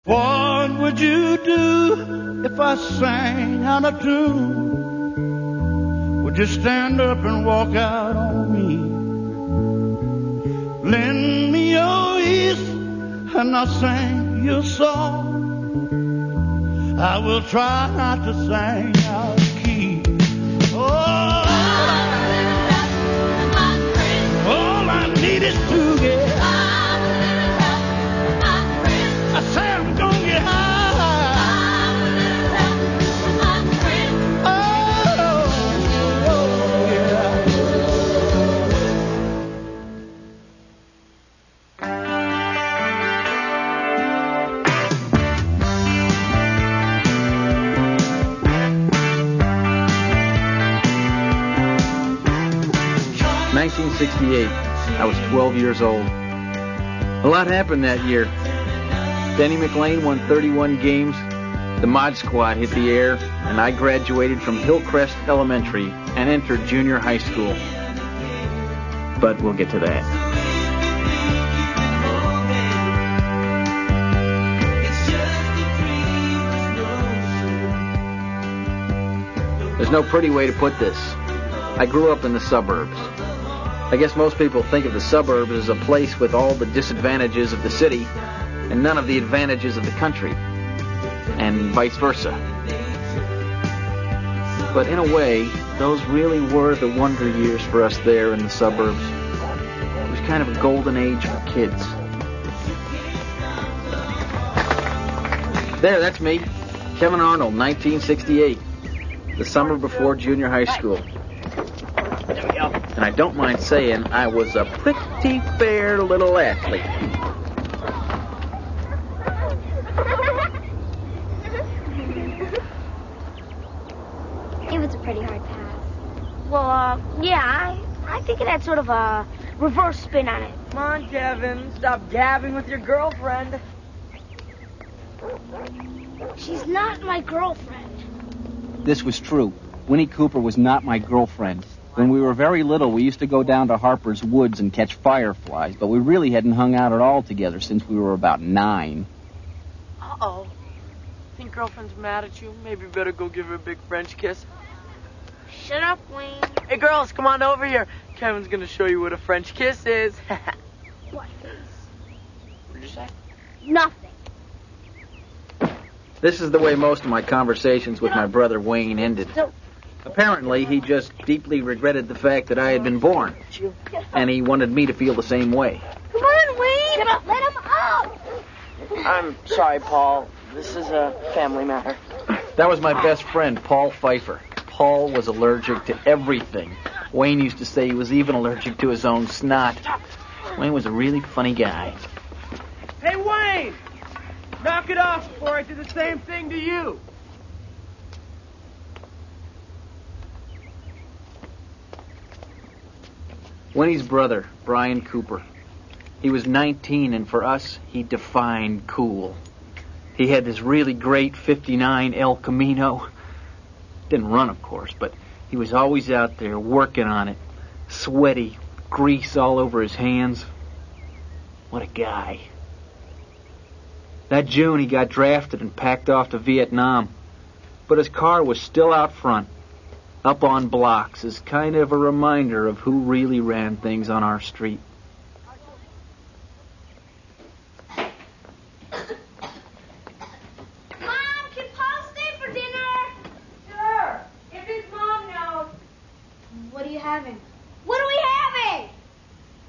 What would you do if I sang out of tune? Would you stand up and walk out on me? Lend me your ears and I'll sing your song. I will try not to sing out of key. Oh, all I need is to get. I say I'm gonna get high. Oh, yeah. 1968. I was 12 years old. A lot happened that year. Denny McLean won 31 games, the Mod Squad hit the air, and I graduated from Hillcrest Elementary and entered junior high school. But we'll get to that. There's no pretty way to put this. I grew up in the suburbs. I guess most people think of the suburbs as a place with all the disadvantages of the city and none of the advantages of the country, and vice versa. But in a way, those really were the wonder years for us there in the suburbs. It was kind of a golden age for kids. There, that's me, Kevin Arnold, 1968, the summer before junior high school. There we go. And I don't mind saying I was a pretty fair little athlete. It was a pretty hard pass. Well, yeah, I think it had sort of a reverse spin on it. Come on, Kevin. Stop gabbing with your girlfriend. She's not my girlfriend. This was true. Winnie Cooper was not my girlfriend. When we were very little, we used to go down to Harper's Woods and catch fireflies, but we really hadn't hung out at all together since we were about 9. Uh-oh. Think girlfriend's mad at you? Maybe you better go give her a big French kiss. Shut up, Wayne. Hey, girls, come on over here. Kevin's gonna show you what a French kiss is. What face? What did you say? Nothing. This is the way most of my conversations with my brother Wayne ended. Apparently, he just deeply regretted the fact that I had been born, and he wanted me to feel the same way. Come on, Wayne. Let him up. I'm sorry, Paul. This is a family matter. That was my best friend, Paul Pfeiffer. Paul was allergic to everything. Wayne used to say he was even allergic to his own snot. Wayne was a really funny guy. Hey, Wayne! Knock it off before I do the same thing to you. Winnie's brother, Brian Cooper. He was 19, and for us, he defined cool. He had this really great 59 El Camino. Didn't run, of course, but he was always out there working on it. Sweaty, grease all over his hands. What a guy. That June, he got drafted and packed off to Vietnam. But his car was still out front, up on blocks, as kind of a reminder of who really ran things on our street. Mom, can Paul stay for dinner? Sure, if his mom knows. What are you having? What are we having?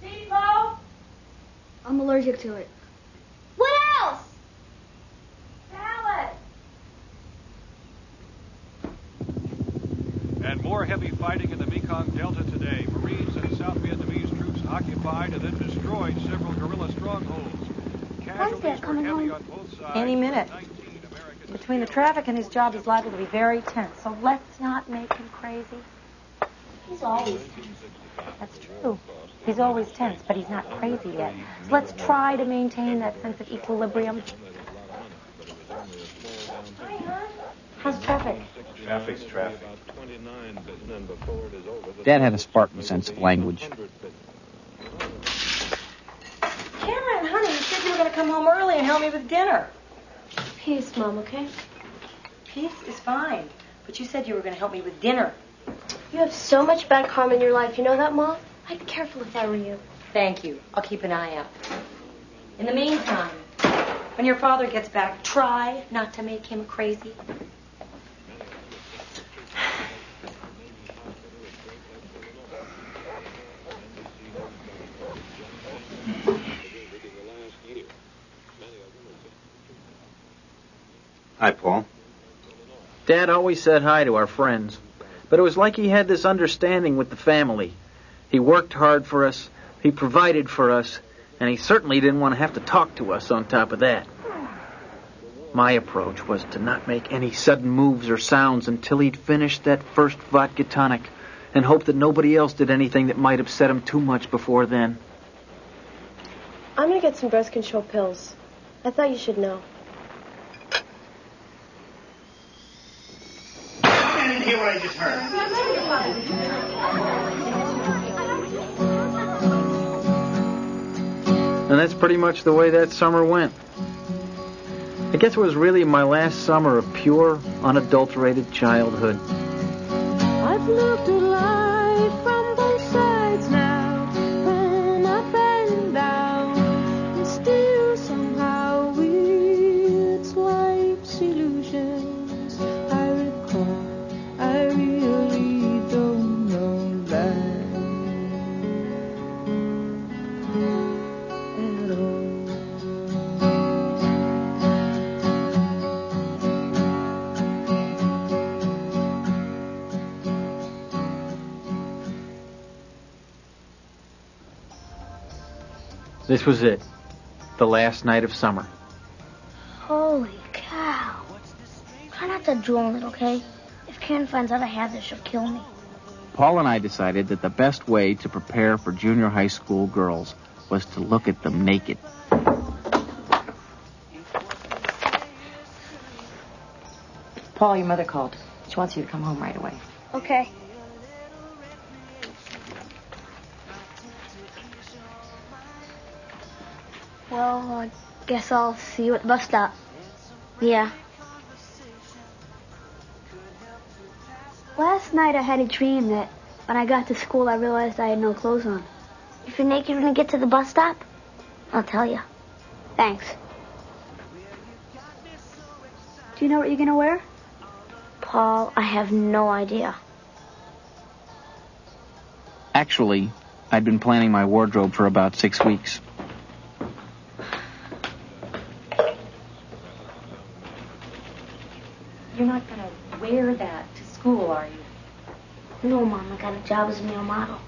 Título, I'm allergic to it. What else? salad. And more heavy fighting in the Mekong Delta today. Marines and South Vietnamese troops occupied and then destroyed several guerrilla strongholds. Casualties were heavy on both sides. Any minute. 19 American Between the traffic and his job, he's liable to be very tense. So let's not make him crazy. He's always tense. That's true. He's always tense, but he's not crazy yet. So let's try to maintain that sense of equilibrium. Hi, hon. How's traffic? Traffic's traffic. Dad had a Spartan sense of language. Cameron, honey, you said you were going to come home early and help me with dinner. peace, Mom, okay? Peace is fine. But you said you were going to help me with dinner. You have so much bad karma in your life. You know that, Mom? I'd be careful if I were you. Thank you. I'll keep an eye out. In the meantime, when your father gets back, try not to make him crazy. Hi, Paul. Dad always said hi to our friends, but it was like he had this understanding with the family. He worked hard for us, he provided for us, and he certainly didn't want to have to talk to us on top of that. My approach was to not make any sudden moves or sounds until he'd finished that first vodka tonic, and hope that nobody else did anything that might upset him too much before then. I'm going to get some birth control pills. I thought you should know. I didn't hear what I just heard. And that's pretty much the way that summer went. I guess it was really my last summer of pure, unadulterated childhood. I've looked at life from both sides now, and up and down, and still somehow it's life's illusions I recall. I really don't know that at all. This was it. The last night of summer. Holy cow. Try not to drool on it, okay? If Karen finds out I have this, she'll kill me. Paul and I decided that the best way to prepare for junior high school girls was to look at them naked. Paul, your mother called. She wants you to come home right away. Okay. Well, I guess I'll see you at the bus stop. Yeah. Last night I had a dream that when I got to school I realized I had no clothes on. If you're naked when you get to the bus stop, I'll tell you. Thanks. Do you know what you're going to wear? Paul, I have no idea. Actually, I'd been planning my wardrobe for about 6 weeks. You're not going to wear that to school, are you? No, Mom, I got a job as a male model.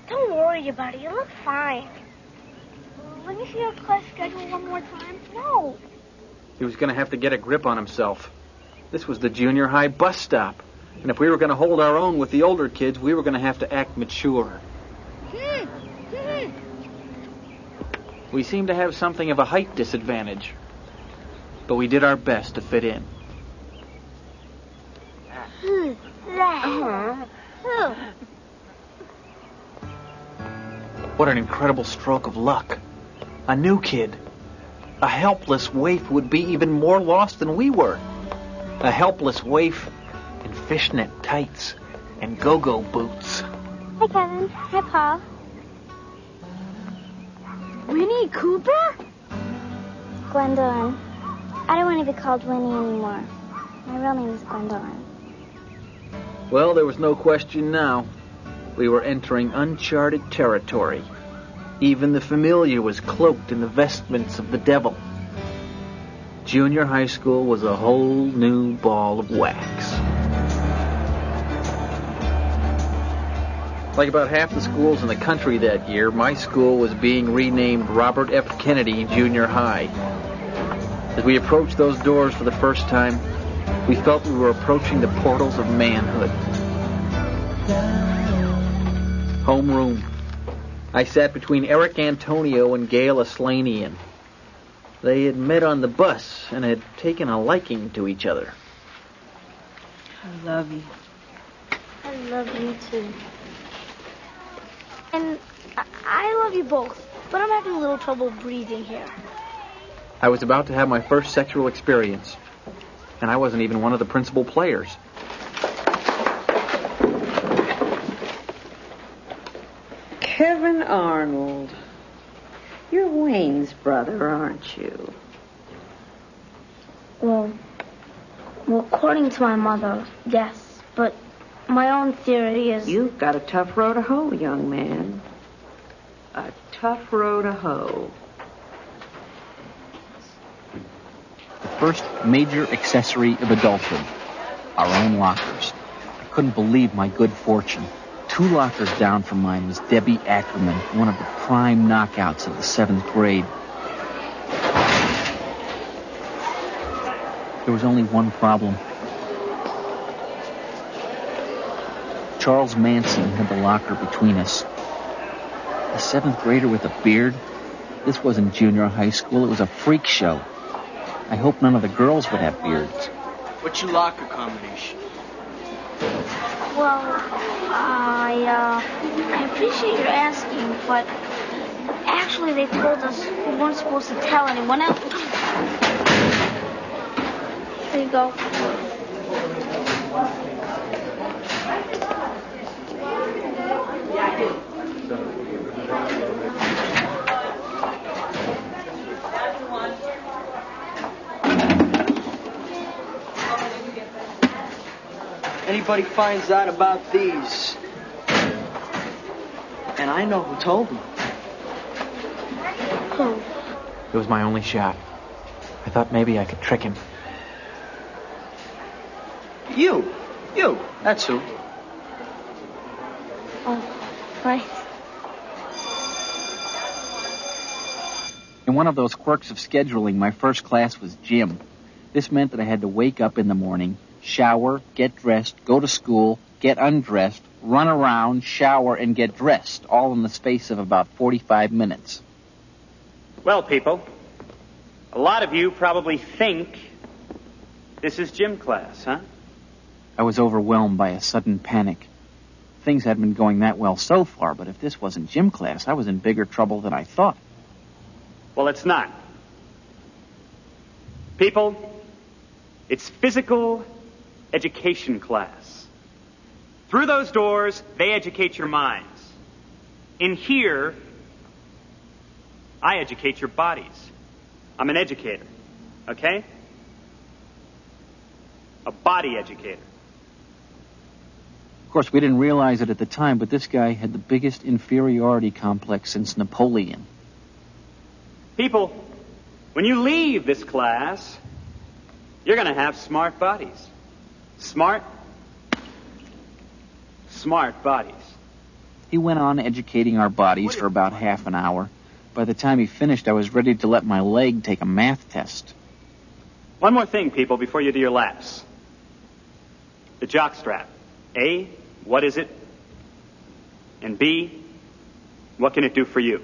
Don't worry about it. You look fine. Let me see your class schedule one more time. No. He was going to have to get a grip on himself. This was the junior high bus stop. And if we were going to hold our own with the older kids, we were going to have to act mature. We seemed to have something of a height disadvantage. But we did our best to fit in. What an incredible stroke of luck. A new kid. A helpless waif would be even more lost than we were. A helpless waif in fishnet tights and go-go boots. Hi, Kevin. Hi, Paul. Winnie Cooper? Gwendolyn. I don't want to be called Winnie anymore. My real name is Gwendolyn. Well, there was no question now. We were entering uncharted territory. Even the familiar was cloaked in the vestments of the devil. Junior high school was a whole new ball of wax. Like about half the schools in the country that year, my school was being renamed Robert F. Kennedy Junior High. As we approached those doors for the first time, we felt we were approaching the portals of manhood. Homeroom. I sat between Eric Antonio and Gail Aslanian. They had met on the bus and had taken a liking to each other. I love you. I love you, too. And I love you both, but I'm having a little trouble breathing here. I was about to have my first sexual experience, and I wasn't even one of the principal players. Kevin Arnold. You're Wayne's brother, aren't you? Well, according to my mother, yes, but my own theory is... You've got a tough row to hoe, young man. A tough row to hoe. The first major accessory of adulthood, our own lockers. I couldn't believe my good fortune. 2 lockers down from mine was Debbie Ackerman, one of the prime knockouts of the 7th grade. There was only one problem. Charles Manson had the locker between us. A 7th grader with a beard? This wasn't junior high school, it was a freak show. I hope none of the girls would have beards. What's your locker combination? Well, I appreciate your asking, but actually they told us we weren't supposed to tell anyone else. Here you go. Anybody finds out about these, and I know who told them. Who? It was my only shot. I thought maybe I could trick him. You, that's who. Oh, right. In one of those quirks of scheduling, my first class was gym. This meant that I had to wake up in the morning, shower, get dressed, go to school, get undressed, run around, shower, and get dressed, all in the space of about 45 minutes. Well, people, a lot of you probably think this is gym class, huh? I was overwhelmed by a sudden panic. Things hadn't been going that well so far, but if this wasn't gym class, I was in bigger trouble than I thought. Well, it's not. People, it's physical education class. Through those doors, they educate your minds. In here, I educate your bodies. I'm an educator, okay? A body educator. Of course, we didn't realize it at the time, but this guy had the biggest inferiority complex since Napoleon. People, when you leave this class, you're going to have smart bodies. Smart bodies. He went on educating our bodies for about half an hour. By the time he finished, I was ready to let my leg take a math test. One more thing, people, before you do your laps. The jockstrap. A, what is it? And B, what can it do for you?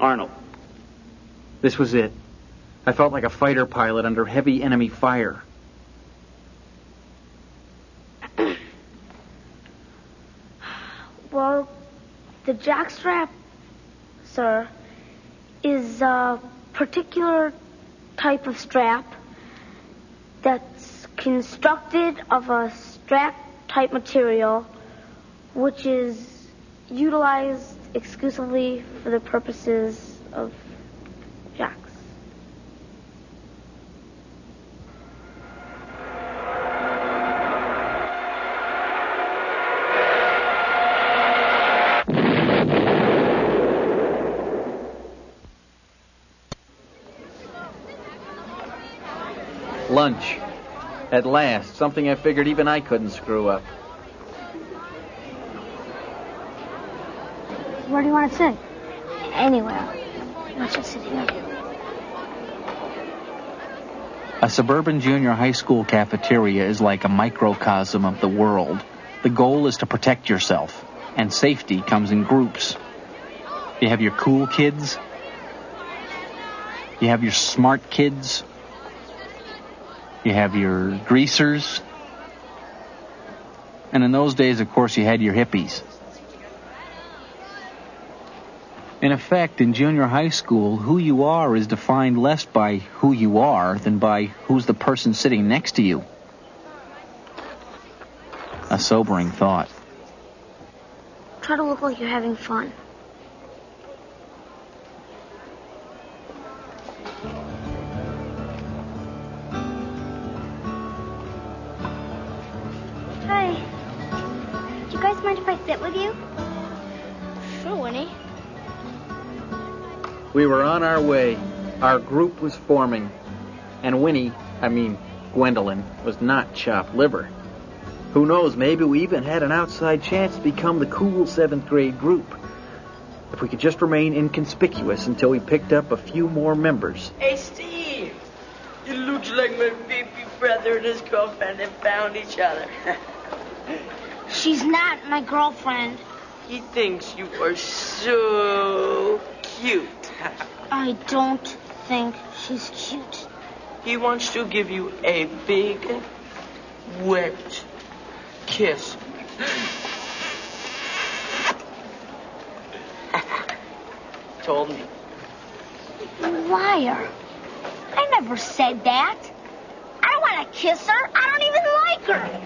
Arnold. This was it. I felt like a fighter pilot under heavy enemy fire. Well, the jockstrap, sir, is a particular type of strap that's constructed of a strap-type material which is utilized exclusively for the purposes of jocks. Lunch. At last, something I figured even I couldn't screw up. Where do you want to sit? Anywhere. Let's just sit here. A suburban junior high school cafeteria is like a microcosm of the world. The goal is to protect yourself, and safety comes in groups. You have your cool kids. You have your smart kids. You have your greasers. And in those days, of course, you had your hippies. In effect, in junior high school, who you are is defined less by who you are than by who's the person sitting next to you. A sobering thought. Try to look like you're having fun. Hi. Do you guys mind if I sit with you? Sure, Winnie. We were on our way. Our group was forming. And Gwendolyn, was not chopped liver. Who knows, maybe we even had an outside chance to become the cool 7th grade group. If we could just remain inconspicuous until we picked up a few more members. Hey, Steve. You look like my baby brother and his girlfriend have found each other. She's not my girlfriend. He thinks you are so cute. I don't think she's cute. He wants to give you a big, wet kiss. Told me. Liar. I never said that. I don't want to kiss her. I don't even like her.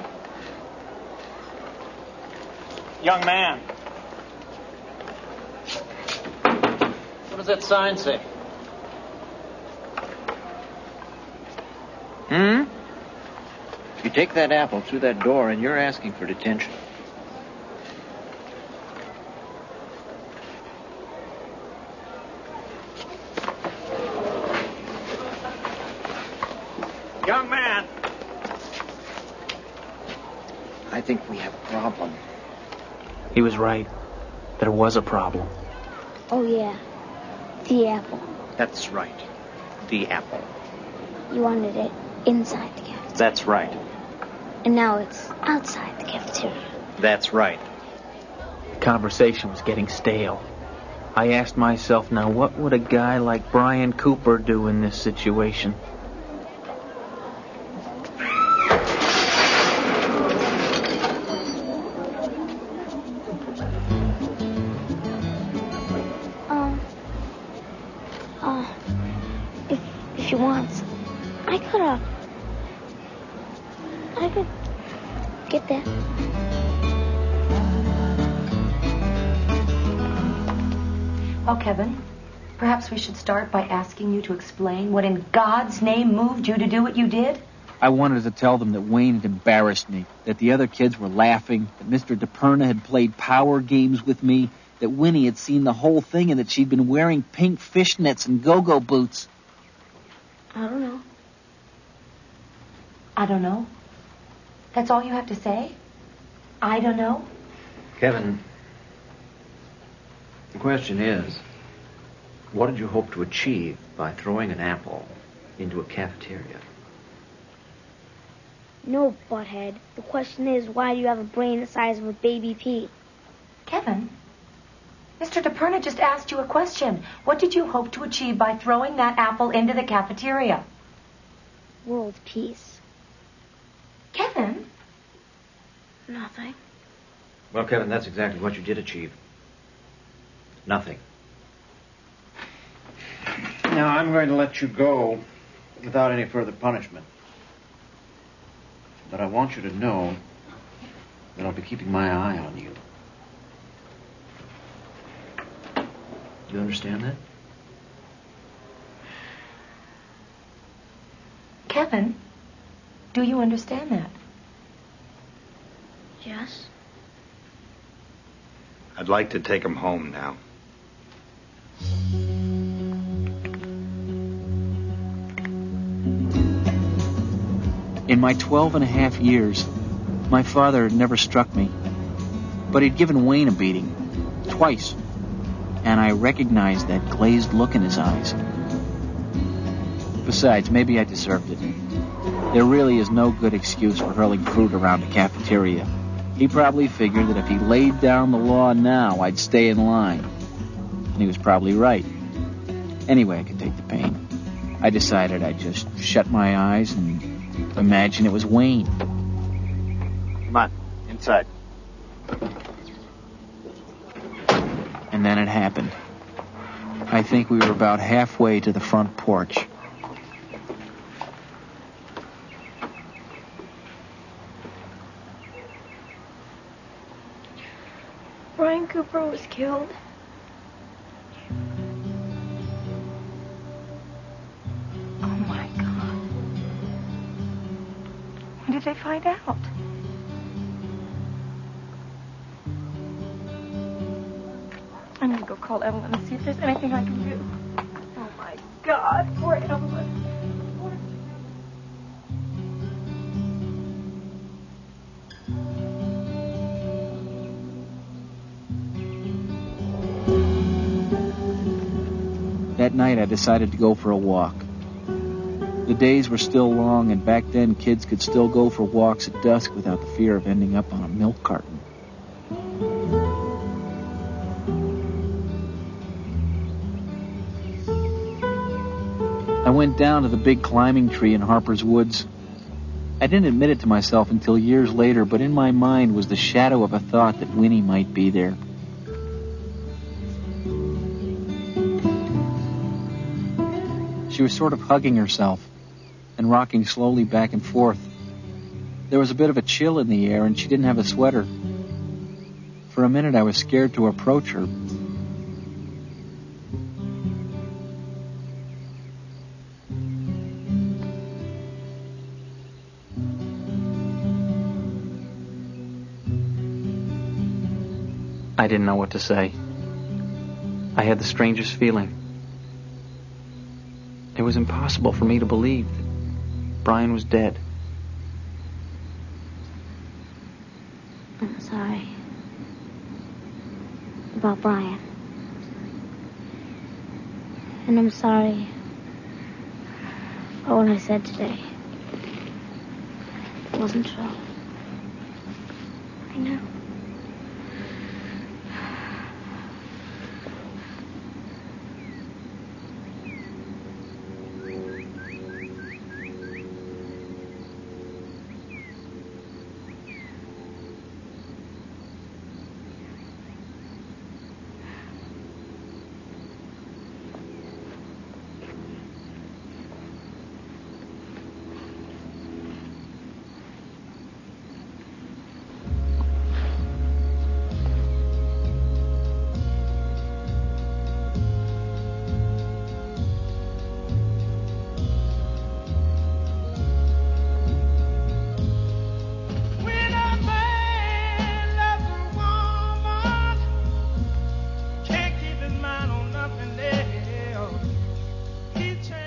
Young man. What does that sign say? You take that apple through that door and you're asking for detention. Young man. I think we have a problem. He was right. There was a problem. Oh, yeah. The apple. That's right. The apple. You wanted it inside the cafeteria. That's right. And now it's outside the cafeteria. That's right. The conversation was getting stale. I asked myself, now what would a guy like Brian Cooper do in this situation? If you want, I could get that. Well, Kevin, perhaps we should start by asking you to explain what in God's name moved you to do what you did? I wanted to tell them that Wayne had embarrassed me, that the other kids were laughing, that Mr. DePerna had played power games with me, that Winnie had seen the whole thing, and that she'd been wearing pink fishnets and go-go boots. I don't know. I don't know. That's all you have to say? I don't know? Kevin, the question is, what did you hope to achieve by throwing an apple into a cafeteria? No, butthead. The question is, why do you have a brain the size of a baby pea? Kevin, Mr. DePerna just asked you a question. What did you hope to achieve by throwing that apple into the cafeteria? World peace. Kevin? Nothing. Well, Kevin, that's exactly what you did achieve. Nothing. Now, I'm going to let you go without any further punishment. But I want you to know that I'll be keeping my eye on you. Do you understand that? Kevin, do you understand that? Yes. I'd like to take him home now. In my 12 and a half years, my father had never struck me, but he'd given Wayne a beating, twice, and I recognized that glazed look in his eyes. Besides, maybe I deserved it. There really is no good excuse for hurling fruit around a cafeteria. He probably figured that if he laid down the law now, I'd stay in line. And he was probably right. Anyway, I could take the pain. I decided I'd just shut my eyes and imagine it was Wayne. Come on, inside. And then it happened. I think we were about halfway to the front porch. Brian Cooper was killed. Oh, my God. When did they find out? I need to go call Evelyn and see if there's anything I can do. Oh, my God. Poor Evelyn. That night, I decided to go for a walk. The days were still long, and back then, kids could still go for walks at dusk without the fear of ending up on a milk carton. I went down to the big climbing tree in Harper's Woods. I didn't admit it to myself until years later, but in my mind was the shadow of a thought that Winnie might be there. She was sort of hugging herself and rocking slowly back and forth. There was a bit of a chill in the air, and she didn't have a sweater. For a minute, I was scared to approach her. I didn't know what to say. I had the strangest feeling. It was impossible for me to believe that Brian was dead. I'm sorry about Brian. And I'm sorry for what I said today. It wasn't true. I know.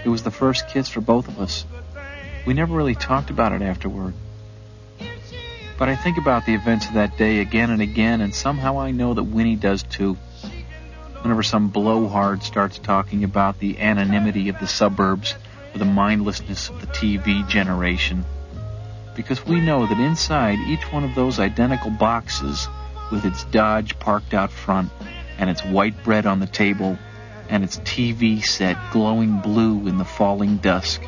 It was the first kiss for both of us. We never really talked about it afterward. But I think about the events of that day again and again, and somehow I know that Winnie does too. Whenever some blowhard starts talking about the anonymity of the suburbs or the mindlessness of the TV generation. Because we know that inside each one of those identical boxes, with its Dodge parked out front, and its white bread on the table, and its TV set glowing blue in the falling dusk,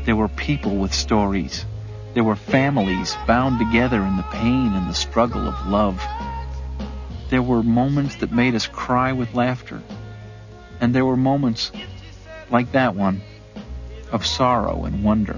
there were people with stories. There were families bound together in the pain and the struggle of love. There were moments that made us cry with laughter. And there were moments, like that one, of sorrow and wonder.